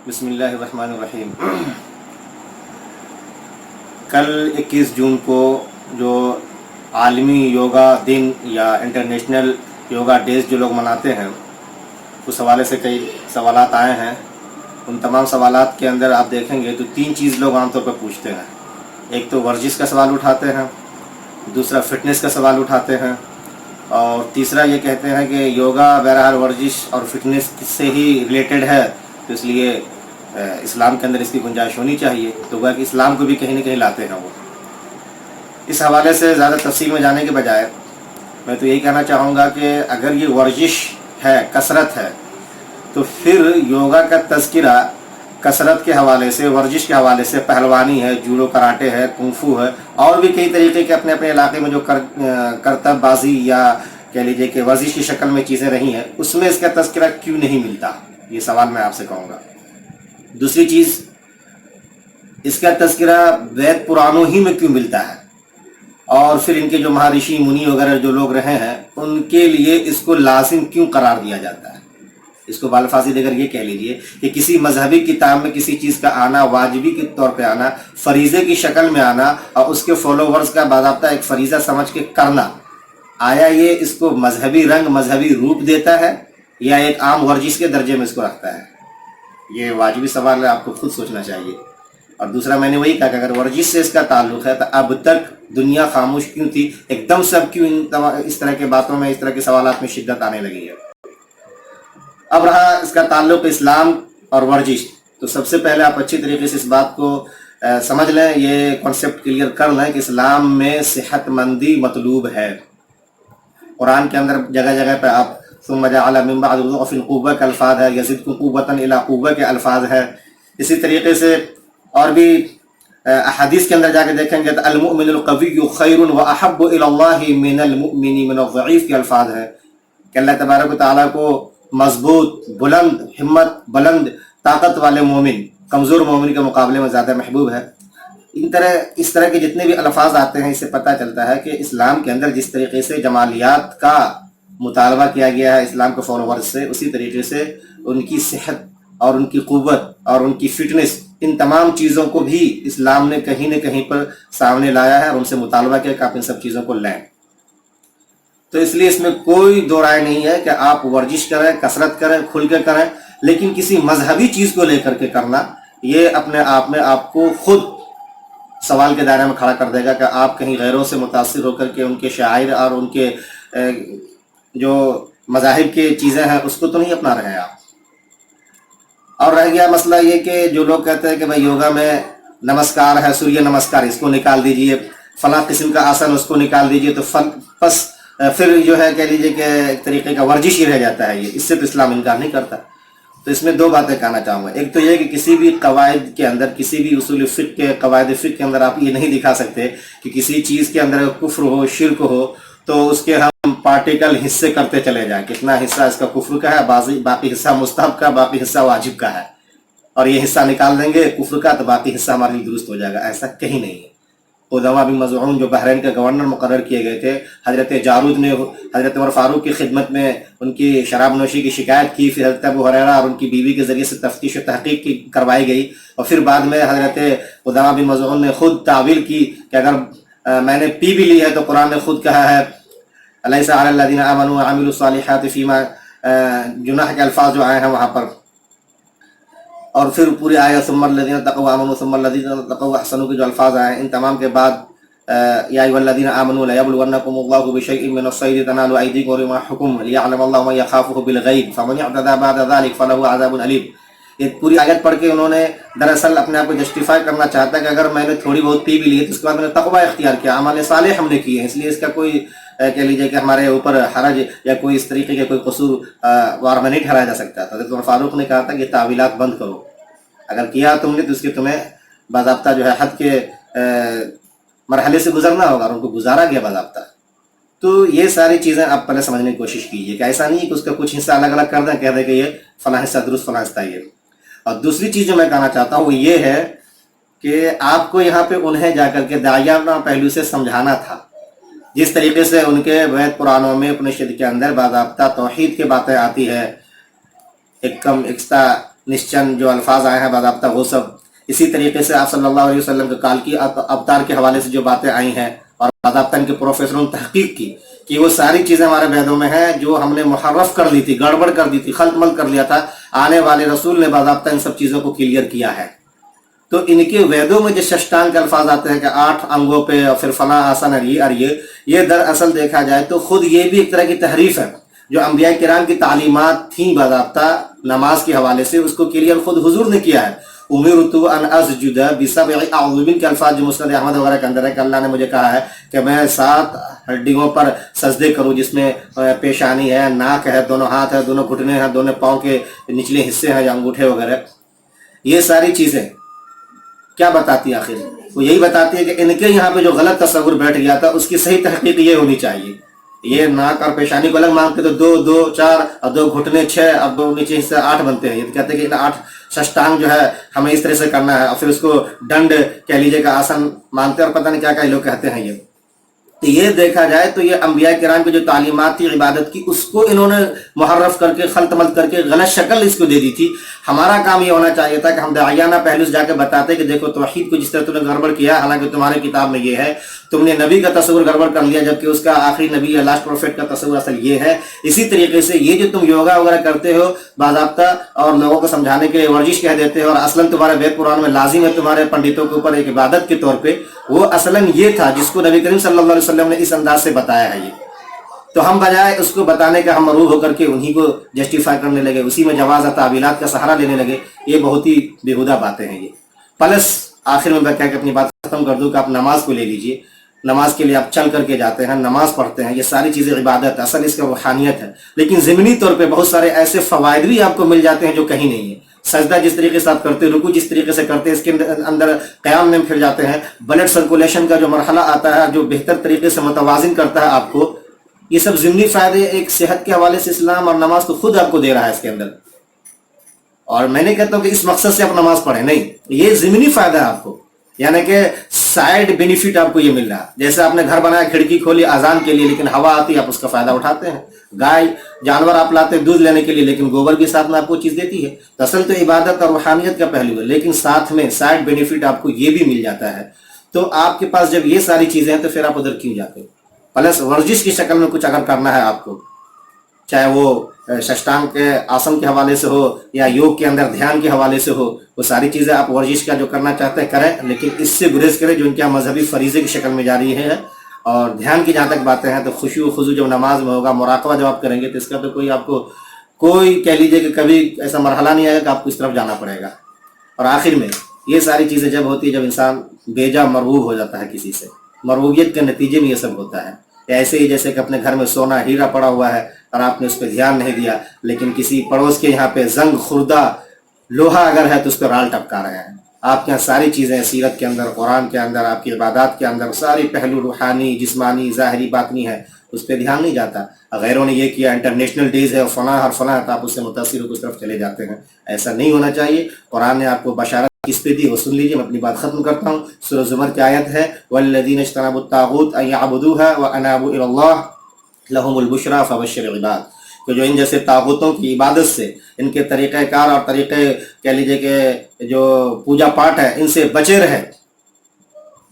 بسم اللہ الرحمن الرحیم۔ کل 21 جون کو جو عالمی یوگا دن یا انٹرنیشنل یوگا ڈیز جو لوگ مناتے ہیں، اس حوالے سے کئی سوالات آئے ہیں۔ ان تمام سوالات کے اندر آپ دیکھیں گے تو 3 چیز لوگ عام طور پر پوچھتے ہیں۔ ایک تو ورزش کا سوال اٹھاتے ہیں، دوسرا فٹنس کا سوال اٹھاتے ہیں، اور تیسرا یہ کہتے ہیں کہ یوگا بہرحال ورزش اور فٹنس سے ہی ریلیٹڈ ہے، تو اس لیے اسلام کے اندر اس کی گنجائش ہونی چاہیے، تو وہ کہ اسلام کو بھی کہیں نہ کہیں لاتے ہیں وہ۔ اس حوالے سے زیادہ تفصیل میں جانے کے بجائے میں تو یہی کہنا چاہوں گا کہ اگر یہ ورزش ہے، کثرت ہے، تو پھر یوگا کا تذکرہ کثرت کے حوالے سے، ورزش کے حوالے سے پہلوانی ہے، جوڈو کراٹے ہے، کنفو ہے، اور بھی کئی طریقے کے اپنے اپنے علاقے میں جو کرتب بازی یا کہہ لیجیے کہ ورزش کی شکل میں چیزیں رہی ہیں، اس میں اس کا تذکرہ کیوں نہیں ملتا؟ یہ سوال میں آپ سے کہوں گا۔ دوسری چیز، اس کا تذکرہ وید پرانوں ہی میں کیوں ملتا ہے، اور پھر ان کے جو مہارشی منی وغیرہ جو لوگ رہے ہیں ان کے لیے اس کو لازم کیوں قرار دیا جاتا ہے؟ اس کو بالفاظی دیگر یہ کہہ لیجئے کہ کسی مذہبی کتاب میں کسی چیز کا آنا، واجبی کے طور پہ آنا، فریضے کی شکل میں آنا، اور اس کے فالوورز کا باضابطہ ایک فریضہ سمجھ کے کرنا، آیا یہ اس کو مذہبی رنگ، مذہبی روپ دیتا ہے، یا ایک عام ورزش کے درجے میں اس کو رکھتا ہے؟ یہ واجبی سوال ہے، آپ کو خود سوچنا چاہیے۔ اور دوسرا میں نے وہی کہا کہ اگر ورزش سے اس کا تعلق ہے تو اب تک دنیا خاموش کیوں تھی؟ ایک دم سب کیوں اس طرح کی باتوں میں، اس طرح کے سوالات میں شدت آنے لگی ہے؟ اب رہا اس کا تعلق اسلام اور ورزش، تو سب سے پہلے آپ اچھی طریقے سے اس بات کو سمجھ لیں، یہ کنسیپٹ کلیئر کر لیں کہ اسلام میں صحت مندی مطلوب ہے۔ قرآن کے اندر جگہ جگہ پہ آپ ثم جعل من بعد ضعف قوة کے الفاظ ہے، یزدکم قوة الی قوة کے الفاظ ہے۔ اسی طریقے سے اور بھی احادیث کے اندر جا کے دیکھیں گے تو المؤمن القوی خیر واحب الی اللہ من المؤمن من الضعیف کے الفاظ ہے، کہ اللہ تبارک و تعالیٰ کو مضبوط، بلند ہمت، بلند طاقت والے مومن کمزور مومن کے مقابلے میں زیادہ محبوب ہے۔ اس طرح کے جتنے بھی الفاظ آتے ہیں، اس سے پتہ چلتا ہے کہ اسلام کے اندر جس طریقے سے جمالیات کا مطالبہ کیا گیا ہے اسلام کے فالوورز سے، اسی طریقے سے ان کی صحت اور ان کی قوت اور ان کی فٹنس، ان تمام چیزوں کو بھی اسلام نے کہیں نہ کہیں پر سامنے لایا ہے اور ان سے مطالبہ کیا کہ آپ ان سب چیزوں کو لیں۔ تو اس لیے اس میں کوئی دو رائے نہیں ہے کہ آپ ورزش کریں، کثرت کریں، کھل کے کریں، لیکن کسی مذہبی چیز کو لے کر کے کرنا، یہ اپنے آپ میں آپ کو خود سوال کے دائرے میں کھڑا کر دے گا کہ آپ کہیں غیروں سے متاثر ہو کر کے ان کے شاعر اور ان کے جو مذاہب کی چیزیں ہیں اس کو تو نہیں اپنا رہے ہیں آپ۔ اور رہ گیا مسئلہ یہ کہ جو لوگ کہتے ہیں کہ بھائی یوگا میں نمسکار ہے، سوریہ نمسکار، اس کو نکال دیجئے، فلاں قسم کا آسن اس کو نکال دیجئے، تو بس پھر جو ہے کہہ لیجئے کہ ایک طریقے کا ورزش ہی رہ جاتا ہے۔ یہ اس سے تو اسلام انکار نہیں کرتا۔ تو اس میں دو باتیں کہنا چاہوں گا۔ ایک تو یہ کہ کسی بھی قواعد کے اندر، کسی بھی اصول فقہ کے قواعد فقہ کے اندر آپ یہ نہیں دکھا سکتے کہ کسی چیز کے اندر کفر ہو، شرک ہو، تو اس کے ہم پارٹیکل حصے کرتے چلے جائیں، کتنا حصہ اس کا کفر کا ہے، باقی حصہ مستحب کا، باقی حصہ واجب کا ہے، اور یہ حصہ نکال دیں گے کفر کا تو باقی حصہ ہمارے لیے درست ہو جائے گا۔ ایسا کہیں نہیں ہے۔ قدامہ بن مظعون جو بحرین کے گورنر مقرر کیے گئے تھے، حضرت جارود نے حضرت عمر فاروق کی خدمت میں ان کی شراب نوشی کی شکایت کی، پھر حضرت ابو ہریرہ اور ان کی بیوی کے ذریعے سے تفتیش و تحقیق کروائی گئی، اور پھر بعد میں حضرت قدامہ بن مظعون نے خود تعویل کی کہ اگر میں نے پی بھی لی ہے تو قرآن نے خود کہا ہے الیس علی الذین آمنوا وعملوا الصالحات فیما جناح کے الفاظ جو آئے ہیں وہاں پر، اور پھر پوری آیت ثم الذین اتقوا وآمنوا ثم الذین اتقوا واحسنوا کے جو الفاظ آئے ہیں، ان تمام کے بعد یا ایھا الذین آمنوا لیبلونکم اللہ بشیء من الصید تنال ایدیکم ورماحکم لیعلم اللہ من یخافہ بالغیب فمن اعتدی بعد ذلک فلہ عذاب علیم۔ یہ پوری آیت پڑھ کے انہوں نے دراصل اپنے آپ کو جسٹیفائی کرنا چاہتا ہے کہ اگر میں نے تھوڑی بہت پی بھی لی ہے تو اس کے بعد میں نے تقوی اختیار کیا، اعمال صالح ہم نے کیے ہیں، اس لیے اس کا کوئی کہہ لیجیے کہ ہمارے اوپر حرج یا کوئی اس طریقے کے کوئی قصور وار میں نہیں ٹھہرایا جا سکتا۔ حضرت عمر فاروق نے کہا تھا کہ تعویلات بند کرو، اگر کیا تم نے تو اس کے تمہیں باضابطہ جو ہے حد کے مرحلے سے گزرنا ہوگا، اور ان کو گزارا گیا باضابطہ۔ تو یہ ساری چیزیں آپ پہلے سمجھنے کی کوشش کیجیے کہ ایسا نہیں ہے کہ اس کا کچھ حصہ الگ الگ کر دیں، کہہ دیں کہ یہ فلاں حصہ درست، فلاں حصہ یہ۔ اور دوسری چیز جو میں کہنا چاہتا ہوں وہ یہ ہے کہ آپ کو یہاں پہ انہیں جا کر کے داعیانہ پہلو سے سمجھانا تھا، جس طریقے سے ان کے وید پرانوں میں اپنشد کے اندر باضابطہ توحید کی باتیں آتی ہے، ایکم ایکستا निश्चन जो अल्फाज आए हैं बाज़ाब्ता वो सब, इसी तरीके से आप सल्लल्लाहु अलैहि वसल्लम के काल की अवतार के हवाले से जो बातें आई हैं और बाज़ाब्ता इनके प्रोफेसरों ने तहकीक की कि वो सारी चीज़ें हमारे वेदों में हैं जो हमने मुहर्रफ कर ली थी, गड़बड़ कर दी थी, खल्तमल कर लिया था। आने वाले रसूल ने बाज़ाब्ता इन सब चीज़ों को क्लियर किया है। तो इनके वेदों में जो षष्टांग के अल्फाज आते हैं कि 8 अंगों पे और फिर फला आसन और ये दरअसल देखा जाए तो खुद ये भी एक तरह की तहरीफ है। जो अंबिया किराम की तालीमात थी बाज़ाब्ता नमाज के हवाले से, उसको क्लियर खुद हुजूर ने किया है। उमिरतु अन अस्जुद बिसबइ अऊज़ुबिन के अल्फाज जो मुस्नद अहमद वगैरह के अंदर है कि अल्लाह ने मुझे कहा है कि मैं 7 हड्डियों पर सजदे करूं, जिसमें पेशानी है, नाक है, दोनों हाथ है, दोनों घुटने हैं, दोनों पाँव के निचले हिस्से हैं या अंगूठे वगैरह। ये सारी चीज़ें क्या बताती है? आखिर वो यही बताती है कि इनके यहाँ पे जो गलत तस्वुर बैठ गया था उसकी सही तहकीक ये होनी चाहिए। ये नाक और पेशानी को अलग मानते तो 2 2 4 और 2 घुटने 6 और 2 नीचे हिस्से 8 बनते हैं। ये कहते हैं कि 8 षष्टांग जो है हमें इस तरह से करना है और फिर उसको दंड कह लीजिए का आसन मानते हैं और पता नहीं क्या क्या लोग कहते हैं। ये तो ये देखा जाए तो ये अंबिया किराम की जो तालीमात थी इबादत की, उसको इन्होंने मुहर्रफ करके खल्तमल करके गलत शक्ल इसको दे दी थी। हमारा काम ये होना चाहिए था कि हम दायाना पहलू से जाकर बताते कि देखो तौहीद को जिस तरह तुमने गड़बड़ किया, हालांकि तुम्हारे किताब में ये है, तुमने नबी का तस्वुर गड़बड़ कर लिया जबकि उसका आखिरी नबी या लास्ट प्रोफेट का तस्वुर असल ये है। इसी तरीके से ये जो तुम योगा वगैरह करते हो बाज़ाब्ता और लोगों को समझाने के लिए वर्जिश कह देते हो और असलन तुम्हारे वेद पुराण में लाजिम है तुम्हारे पंडितों के ऊपर एक इबादत के तौर पे, वो असलन ये था जिसको नबी करीम सल्लल्लाहु अलैहि वसल्लम ने इस अंदाज से बताया है। ये तो हम बजाय उसको बताने के हम मरूब होकर के उन्हीं को जस्टिफाई करने लगे, उसी में जवाज़ तावीलात का सहारा लेने लगे। ये बहुत ही बेहुदा बातें हैं ये। प्लस आखिर में मैं क्या अपनी बात खत्म कर दूं कि आप नमाज को ले लीजिए, नमाज के लिए आप चल करके जाते हैं, नमाज पढ़ते हैं, ये सारी चीज़ें इबादत, असल इसका रूहानियत है। लेकिन ज़िमनी तौर पे बहुत सारे ऐसे फ़वाइद भी आपको मिल जाते हैं जो कहीं नहीं है। सजदा जिस तरीके से आप करते हैं, रुकू जिस तरीके से करते हैं, इसके अंदर क़याम में फिर जाते हैं, ब्लड सर्कुलेशन का जो मरहला आता है जो बेहतर तरीके से मुतवाज़िन करता है आपको, ये सब ज़िमनी फ़ायदे एक सेहत के हवाले से इस्लाम और नमाज तो खुद आपको दे रहा है इसके अंदर। और मैंने कहता हूँ कि इस मकसद से आप नमाज पढ़ें, नहीं, ये ज़िमनी फ़ायदा है आपको, यानी कि साइड बेनिफिट आपको ये मिल रहा है। जैसे आपने घर बनाया, खिड़की खोली अजान के लिए, लेकिन हवा आती है आप उसका फायदा उठाते हैं। गाय जानवर आप लाते हैं दूध लेने के लिए, लेकिन गोबर भी साथ में आपको चीज़ देती है। तो असल तो इबादत और रूहानियत का पहलू है, लेकिन साथ में साइड बेनिफिट आपको ये भी मिल जाता है। तो आपके पास जब ये सारी चीज़ें हैं तो फिर आप उधर क्यों जाते हो? प्लस वर्जिश की शक्ल में कुछ अगर करना है आपको, चाहे वो षष्टांग के आसन के हवाले से हो या योग के अंदर ध्यान के हवाले से हो, वो सारी चीज़ें आप वर्जिश का जो करना चाहते हैं करें, लेकिन इससे गुरेज करें जो उनके मजहबी फरीज़े की शक्ल में जारी है। और ध्यान की जहाँ तक बातें हैं तो खुशू खुजू जब नमाज में होगा, मुराकबा जब आप करेंगे तो इसका तो कोई आपको कोई कह लीजिए कि कभी ऐसा मरहला नहीं आएगा कि आपको इस तरफ जाना पड़ेगा। और आखिर में ये सारी चीज़ें जब होती है जब इंसान बेजा मरगूब हो जाता है किसी से, मरगूबियत के नतीजे में ये सब होता है। ऐसे ही जैसे कि अपने घर में सोना हीरा पड़ा हुआ है और आपने उस पर ध्यान नहीं दिया, लेकिन किसी पड़ोस के यहाँ पे जंग खुर्दा लोहा अगर है तो उस पर राल टपका रहे हैं। आपके यहाँ सारी चीज़ें सीरत के अंदर, कुरान के अंदर, आपकी इबादत के अंदर सारी पहलू रूहानी, जिस्मानी, ज़ाहिरी, बातनी है, उस पर ध्यान नहीं जाता। गैरों ने ये किया, इंटरनेशनल डेज़ है और फलां और फलां, तो आप उससे मुतासिर होकर उस तरफ चले जाते हैं। ऐसा नहीं होना चाहिए। कुरान ने आपको बशारत किस पे दी वो सुन लीजिए। मैं अपनी बात खत्म करता हूँ। सूरह ज़ुमर की आयत है, वल्लज़ीना इज्तनबुत तागूत अन यअबुदूहा व अनाबू इलल्लाह लहुमुल बुशरा फबश्शिर इबाद। तो जो इन जैसे तागूतों की इबादत से, इनके तरीक़ेकार और तरीक़े कह लीजिए कि जो पूजा पाठ है इनसे बचे रहे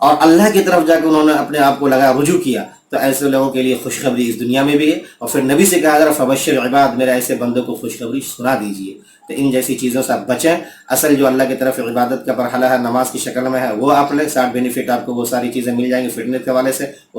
और अल्लाह की तरफ जाकर उन्होंने अपने आप को लगा रुजू किया, तो ऐसे लोगों के लिए खुशखबरी इस दुनिया में भी है। और फिर नबी से कहा, अगर फबश्शिर इबाद, मेरे ऐसे बंदों को खुशखबरी सुना दीजिए। तो इन जैसी चीज़ों से आप बचें। असल जो अल्लाह की तरफ इबादत का मरहला है नमाज की शक्ल में है, वो आप लें, साथ बेनिफिट आपको वो सारी चीज़ें मिल जाएंगी फिटनेस के हवाले से।